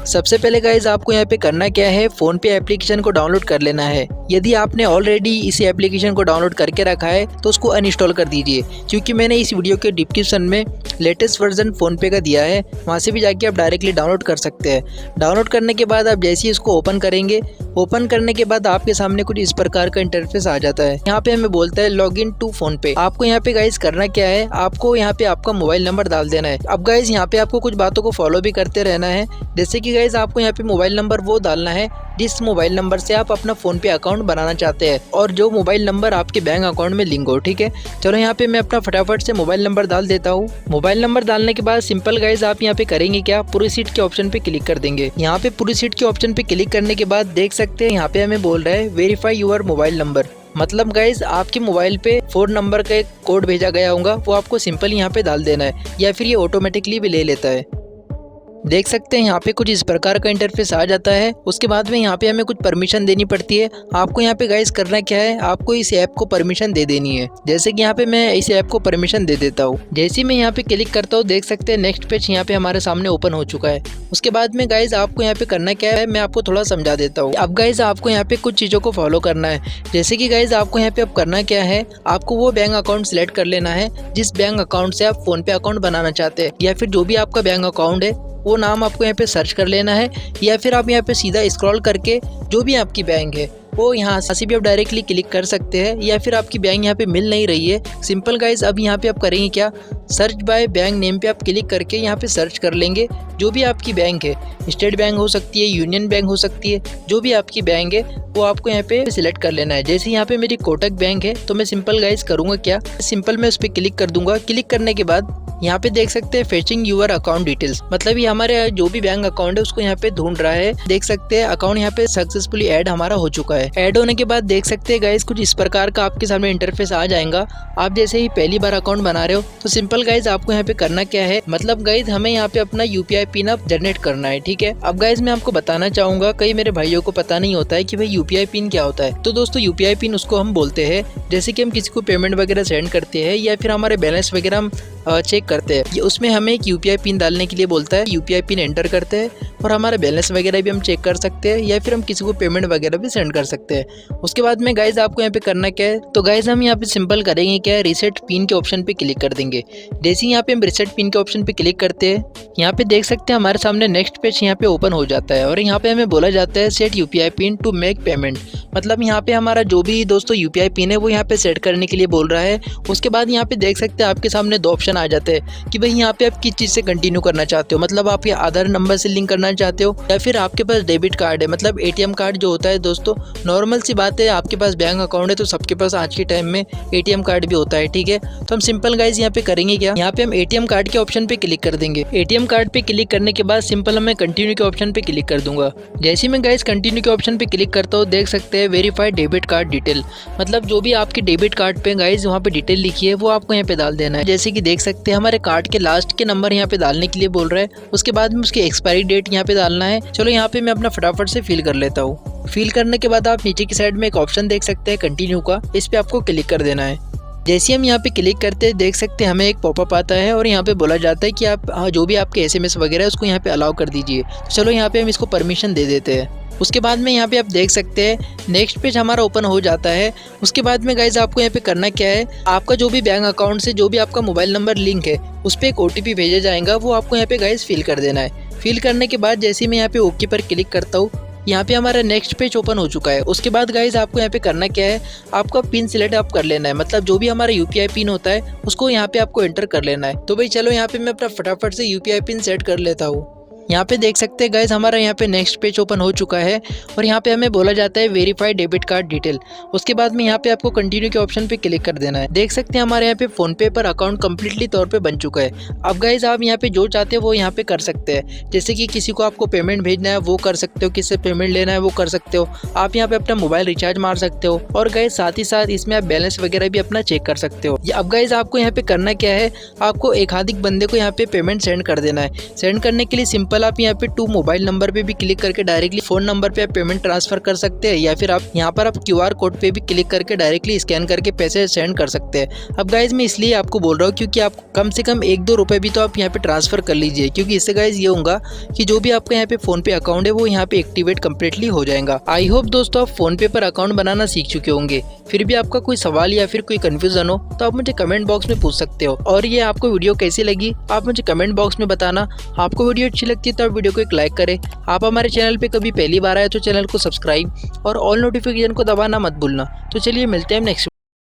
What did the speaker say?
सबसे पहले गाइज आपको यहाँ पे करना क्या है, फ़ोन पे एप्लीकेशन को डाउनलोड कर लेना है। यदि आपने ऑलरेडी इस एप्लीकेशन को डाउनलोड करके रखा है तो उसको अनइंस्टॉल कर दीजिए, क्योंकि मैंने इस वीडियो के डिस्क्रिप्शन में लेटेस्ट वर्जन फ़ोन पे का दिया है, वहाँ से भी जाके आप डायरेक्टली डाउनलोड कर सकते हैं। डाउनलोड करने के बाद आप जैसे ही इसको ओपन करेंगे, ओपन करने के बाद आपके सामने कुछ इस प्रकार का इंटरफेस आ जाता है। यहाँ पे हमें बोलता है लॉग इन टू फ़ोन पे। आपको यहाँ पे गाइज करना क्या है, आपको यहाँ पे आपका मोबाइल नंबर डाल देना है। अब गाइज यहाँ पे आपको कुछ बातों को फॉलो भी करते रहना है, जैसे कि गाइज आपको यहाँ पे मोबाइल नंबर वो डालना है जिस मोबाइल नंबर से आप अपना फ़ोन पे अकाउंट बनाना चाहते हैं और जो मोबाइल नंबर आपके बैंक अकाउंट में लिंक हो। ठीक है, चलो यहाँ पे मैं अपना फटाफट से मोबाइल नंबर डाल देता हूँ। मोबाइल नंबर डालने के बाद सिंपल गाइज आप यहाँ पे करेंगे क्या, प्रोसीड के ऑप्शन पे क्लिक कर देंगे। यहाँ पे प्रोसीड के ऑप्शन पे क्लिक करने के बाद देख सकते हैं यहाँ पे हमें बोल रहा है वेरीफाई योर मोबाइल नंबर। मतलब गाइज आपके मोबाइल पे 4 नंबर का एक कोड भेजा गया होगा, वो आपको सिंपल यहाँ पे डाल देना है, या फिर ये ऑटोमेटिकली भी ले लेता है। देख सकते हैं यहाँ पे कुछ इस प्रकार का इंटरफेस आ जाता है। उसके बाद में यहाँ पे हमें कुछ परमिशन देनी पड़ती है। आपको यहाँ पे गाइस करना क्या है, आपको इस ऐप को परमिशन दे देनी है। जैसे कि यहाँ पे मैं इस ऐप को परमिशन दे देता हूँ। जैसे ही मैं यहाँ पे क्लिक करता हूँ, देख सकते हैं नेक्स्ट पेज यहाँ पे हमारे सामने ओपन हो चुका है। उसके बाद में गाइज आपको यहाँ पे करना क्या है, मैं आपको थोड़ा समझा देता हूँ। अब गाइज आपको यहाँ पे कुछ चीज़ों को फॉलो करना है। जैसे कि गाइज आपको यहाँ पे अब करना क्या है, आपको वो बैंक अकाउंट सिलेक्ट कर लेना है जिस बैंक अकाउंट से आप फ़ोन पे अकाउंट बनाना चाहते हैं, या फिर जो भी आपका बैंक अकाउंट है वो नाम आपको यहाँ पे सर्च कर लेना है, या फिर आप यहाँ पे सीधा स्क्रॉल करके जो भी आपकी बैंक है वो यहाँ से भी आप डायरेक्टली क्लिक कर सकते हैं, या फिर आपकी बैंक यहाँ पे मिल नहीं रही है। सिंपल गाइज अब यहाँ पे आप करेंगे क्या, सर्च बाय बैंक नेम पे आप क्लिक करके यहाँ पे सर्च कर लेंगे जो भी आपकी बैंक है। स्टेट बैंक हो सकती है, यूनियन बैंक हो सकती है, जो भी आपकी बैंक है वो आपको यहाँ पे सिलेक्ट कर लेना है। जैसे यहाँ पे मेरी कोटक बैंक है तो मैं सिंपल गाइज करूँगा क्या, सिंपल मैं उस पर क्लिक कर दूंगा। क्लिक करने के बाद यहाँ पे देख सकते हैं फेचिंग यूर अकाउंट डिटेल्स, मतलब ये हमारे जो भी बैंक अकाउंट है उसको यहाँ पे ढूंढ रहा है। देख सकते हैं अकाउंट यहाँ पे सक्सेसफुली ऐड हमारा हो चुका है। ऐड होने के बाद देख सकते हैं गाइज कुछ इस प्रकार का आपके सामने इंटरफेस आ जाएगा। आप जैसे ही पहली बार अकाउंट बना रहे हो तो सिंपल गाइज आपको यहाँ पे करना क्या है, मतलब गाइज हमें यहाँ पे अपना UPI पिन अब जनरेट करना है। ठीक है, अब गाइज मैं आपको बताना चाहूंगा, कई मेरे भाइयों को पता नहीं होता है कि भाई UPI पिन क्या होता है। तो दोस्तों UPI पिन उसको हम बोलते हैं जैसे कि हम किसी को पेमेंट वगैरह सेंड करते हैं या फिर हमारे बैलेंस वगैरह हम चेक करते हैं, उसमें हमें एक UPI पिन डालने के लिए बोलता है। UPI पिन एंटर करते हैं और हमारा बैलेंस वगैरह भी हम चेक कर सकते हैं, या फिर हम किसी को पेमेंट वगैरह भी सेंड कर सकते हैं। उसके बाद में गाइज आपको यहाँ पे करना क्या है, तो गाइज हम यहाँ पे सिंपल करेंगे क्या, रीसेट पिन के ऑप्शन पे क्लिक कर देंगे। जैसे ही यहाँ पे हम रीसेट पिन के ऑप्शन पे क्लिक करते हैं, यहाँ पे देख सकते हैं हमारे सामने नेक्स्ट पेज यहाँ पे ओपन हो जाता है और यहाँ पे हमें बोला जाता है set UPI pin to make payment. मतलब यहाँ पे हमारा जो भी दोस्तों UPI पिन है वो यहाँ पे सेट करने के लिए बोल रहा है। उसके बाद यहाँ पे देख सकते हैं आपके सामने 2 ऑप्शन आ जाते हैं कि भाई यहाँ पे आप किस चीज़ से कंटिन्यू करना चाहते हो, मतलब आप ये आधार नंबर से लिंक करना चाहते हो या फिर आपके पास डेबिट कार्ड है, मतलब ATM कार्ड जो होता है। दोस्तों नॉर्मल सी बात है, आपके पास बैंक अकाउंट है तो सबके पास आज के टाइम में ATM कार्ड भी होता है। ठीक है, तो हम सिंपल गाइज यहाँ पे करेंगे क्या, यहाँ पे हम ATM कार्ड के ऑप्शन पे क्लिक कर देंगे। ATM कार्ड पे क्लिक करने के बाद सिंपल मैं कंटिन्यू के ऑप्शन पे क्लिक कर दूंगा। जैसे मैं गाइज कंटिन्यू के ऑप्शन पे क्लिक करता हूँ, देख सकते हैं वेरीफाइड डेबिट कार्ड डिटेल, मतलब जो भी आपके डेबिट कार्ड पे गाइज वहाँ पे डिटेल लिखी है वो आपको यहाँ पे डाल देना है। जैसे कि देख सकते हैं हमारे कार्ड के लास्ट के नंबर यहाँ पे डालने के लिए बोल रहा है। उसके बाद में उसकी एक्सपायरी डेट यहाँ पे डालना है। चलो यहाँ पे मैं अपना फटाफट से फिल कर लेता हूँ। फिल करने के बाद आप नीचे की साइड में एक ऑप्शन देख सकते हैं कंटिन्यू का, इस पे आपको क्लिक कर देना है। जैसे हम यहाँ पे क्लिक करते हैं, देख सकते हैं हमें एक पॉपअप आता है और यहाँ पे बोला जाता है कि आप जो भी आपके SMS वगैरह है उसको यहाँ पे अलाउ कर दीजिए। तो चलो यहाँ पे हम इसको परमिशन दे देते हैं। उसके बाद में यहाँ पे आप देख सकते हैं नेक्स्ट पेज हमारा ओपन हो जाता है। उसके बाद में गाइज आपको यहाँ पे करना क्या है, आपका जो भी बैंक अकाउंट से जो भी आपका मोबाइल नंबर लिंक है उस पर एक OTP भेजा जाएगा, वो आपको यहाँ पे गाइज फिल कर देना है। फिल करने के बाद जैसे मैं यहाँ पे ओके पर क्लिक करता हूँ, यहाँ पे हमारा नेक्स्ट पेज ओपन हो चुका है। उसके बाद गाइज आपको यहाँ पे करना क्या है, आपका पिन सिलेक्ट आप कर लेना है, मतलब जो भी हमारा UPI पिन होता है उसको यहाँ पे आपको एंटर कर लेना है। तो भाई चलो यहाँ पे मैं अपना फटाफट से UPI पिन सेट कर लेता हूँ। यहाँ पे देख सकते हैं गाइज हमारा यहाँ पे नेक्स्ट पेज ओपन हो चुका है और यहाँ पे हमें बोला जाता है वेरीफाइड डेबिट कार्ड डिटेल। उसके बाद में यहाँ पे आपको कंटिन्यू के ऑप्शन पे क्लिक कर देना है। देख सकते हैं हमारे यहाँ पे फोन पे पर अकाउंट कम्प्लीटली तौर पे बन चुका है। अब गाइज आप यहाँ पे जो चाहते हो वो यहाँ पे कर सकते हैं, जैसे कि किसी को आपको पेमेंट भेजना है वो कर सकते हो, किससे पेमेंट लेना है वो कर सकते हो, आप यहाँ पे अपना मोबाइल रिचार्ज मार सकते हो और गाइज साथ ही साथ इसमें आप बैलेंस वगैरह भी अपना चेक कर सकते हो। अब गाइज आपको यहाँ पे करना क्या है, आपको एकाधिक बंदे को यहाँ पे पेमेंट सेंड कर देना है। सेंड करने के लिए सिंपल सिंपल आप यहाँ पे टू मोबाइल नंबर पे भी क्लिक करके डायरेक्टली फ़ोन नंबर पे आप पेमेंट ट्रांसफ़र कर सकते हैं, या फिर आप यहाँ पर आप QR कोड पे भी क्लिक करके डायरेक्टली स्कैन करके पैसे सेंड कर सकते हैं। अब गाइज़ मैं इसलिए आपको बोल रहा हूँ क्योंकि आप कम से कम 1-2 रुपये भी तो आप यहाँ पे ट्रांसफ़र कर लीजिए, क्योंकि इससे गाइज़ ये होगा कि जो भी आपका यहाँ पे फ़ोनपे अकाउंट है वो यहाँ पे एक्टिवेट कम्प्लीटली हो जाएगा। आई होप दोस्तों आप फ़ोनपे पर अकाउंट बनाना सीख चुके होंगे। फिर भी आपका कोई सवाल या फिर कोई कन्फ्यूज़न हो तो आप मुझे कमेंट बॉक्स में पूछ सकते हो। और ये आपको वीडियो कैसी लगी आप मुझे कमेंट बॉक्स में बताना। आपको वीडियो अच्छी लगती है तो आप वीडियो को एक लाइक करें। आप हमारे चैनल पे कभी पहली बार आए तो चैनल को सब्सक्राइब और ऑल नोटिफिकेशन को दबाना मत भूलना। तो चलिए मिलते हैं नेक्स्ट